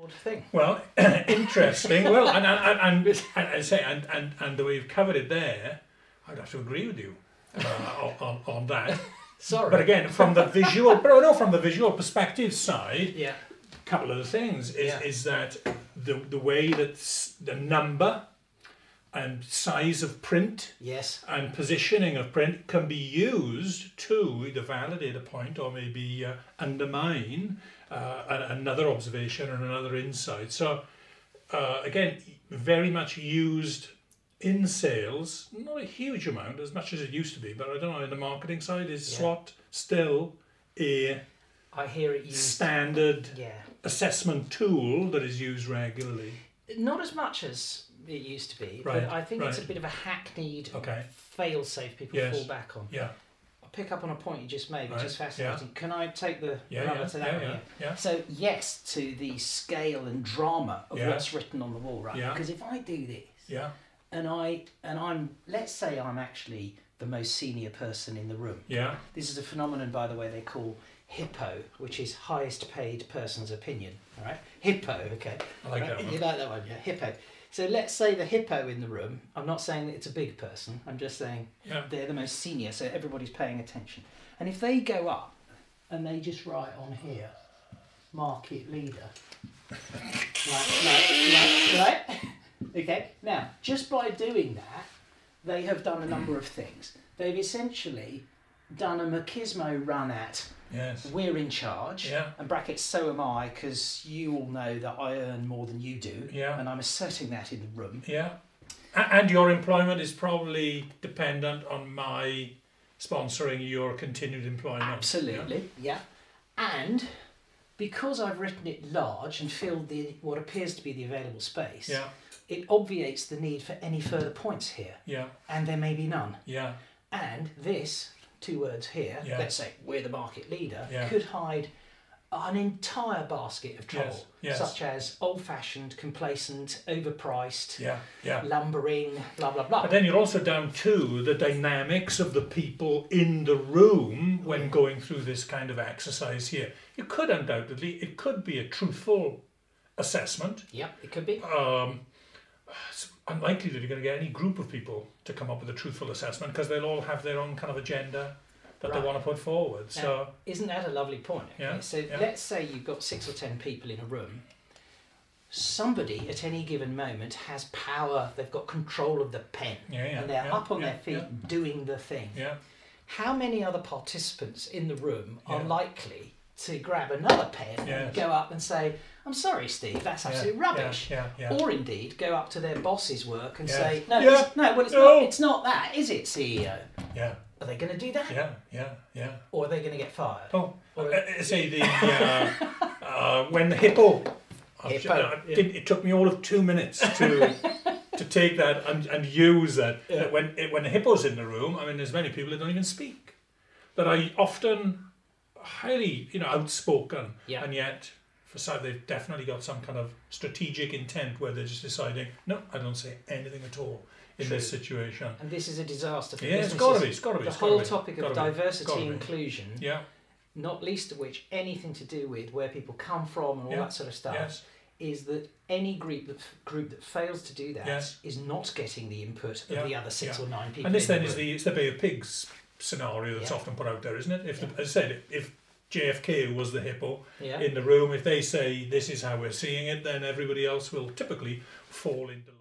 What do you think? Well, interesting. Well, and the way you've covered it there, I'd have to agree with you on that. Sorry. But again, from the visual perspective side, Yeah. a couple of the things is that the way that the number and size of print Yes. and positioning of print can be used to either validate a point or maybe undermine another observation or another insight. So again, very much used in sales, not a huge amount, as much as it used to be, but I don't know, in the marketing side, is SWOT still a I hear it used standard Yeah. assessment tool that is used regularly? Not as much as it used to be, Right, but I think it's a right. bit of a hackneyed Okay. fail-safe people Yes. fall back on. Yeah. I'll pick up on a point you just made, which Right, is fascinating. Can I take the Yeah, rubber yeah, to that yeah, one yeah, here? yeah. So yes to the scale and drama of Yeah. what's written on the wall, right? Yeah. Because if I do this, Yeah. and I'm let's say I'm actually the most senior person in the room. Yeah. This is a phenomenon, by the way, they call hippo, which is highest paid person's opinion. All right, hippo. Okay, I like right? that one. You like that one, yeah? Hippo. So let's say the hippo in the room. I'm not saying that it's a big person. I'm just saying Yeah. they're the most senior, so everybody's paying attention. And if they go up and they just write on here, market leader, right? Okay. Now, just by doing that, they have done a number of things. They've essentially done a machismo run at Yes. we're in charge, Yeah. and brackets so am I, because you all know that I earn more than you do, Yeah. and I'm asserting that in the room. Yeah. And your employment is probably dependent on my sponsoring your continued employment. Absolutely, yeah. And because I've written it large and filled what appears to be the available space, Yeah. it obviates the need for any further points here, Yeah. and there may be none. Yeah. And this, 2 words here, Yeah. let's say we're the market leader, Yeah. could hide an entire basket of trouble, Yes. such as old-fashioned, complacent, overpriced, Yeah. Yeah. lumbering, blah, blah, blah. But then you're also down to the dynamics of the people in the room when going through this kind of exercise here. You could undoubtedly, it could be a truthful assessment. Yep, it could be. It's unlikely that you're going to get any group of people to come up with a truthful assessment because they'll all have their own kind of agenda that they Right. want to put forward. Now, So isn't that a lovely point? Okay? Yeah, So yeah. let's say you've got 6 or 10 people in a room. Somebody at any given moment has power. They've got control of the pen, Yeah, yeah, and they're yeah, up on yeah, their feet yeah. doing the thing. yeah, How many other participants in the room are Yeah. likely to grab another pen and Yes. go up and say, "I'm sorry, Steve, that's absolute yeah, rubbish," yeah, yeah. or indeed go up to their boss's work and Yes. say, "No, Yeah. it's No. not. It's not that, is it, CEO?" Yeah, Are they going to do that, yeah, yeah, yeah. or are they going to get fired? Oh, Or- say the when the hippo. Hippo, It took me all of 2 minutes to take that and use that. Yeah. That when the hippo's in the room, I mean, there's many people that don't even speak. That are often highly, outspoken, Yeah. and yet for some they've definitely got some kind of strategic intent where they're just deciding, no, I don't say anything at all in this situation. And this is a disaster for Yeah, businesses. it's got to be. It's got to be. The it's gotta whole be, topic gotta of be, diversity gotta and be. inclusion, Yeah. not least of which anything to do with where people come from and all Yeah. that sort of stuff, Yes. is that any group that fails to do that Yes. is not getting the input of Yeah, the other 6 yeah. or 9 people. And this in then the is room. it's the Bay of Pigs scenario that's Yeah. often put out there, isn't it? Yeah. As I said, if JFK was the hippo Yeah. in the room, if they say this is how we're seeing it, then everybody else will typically fall into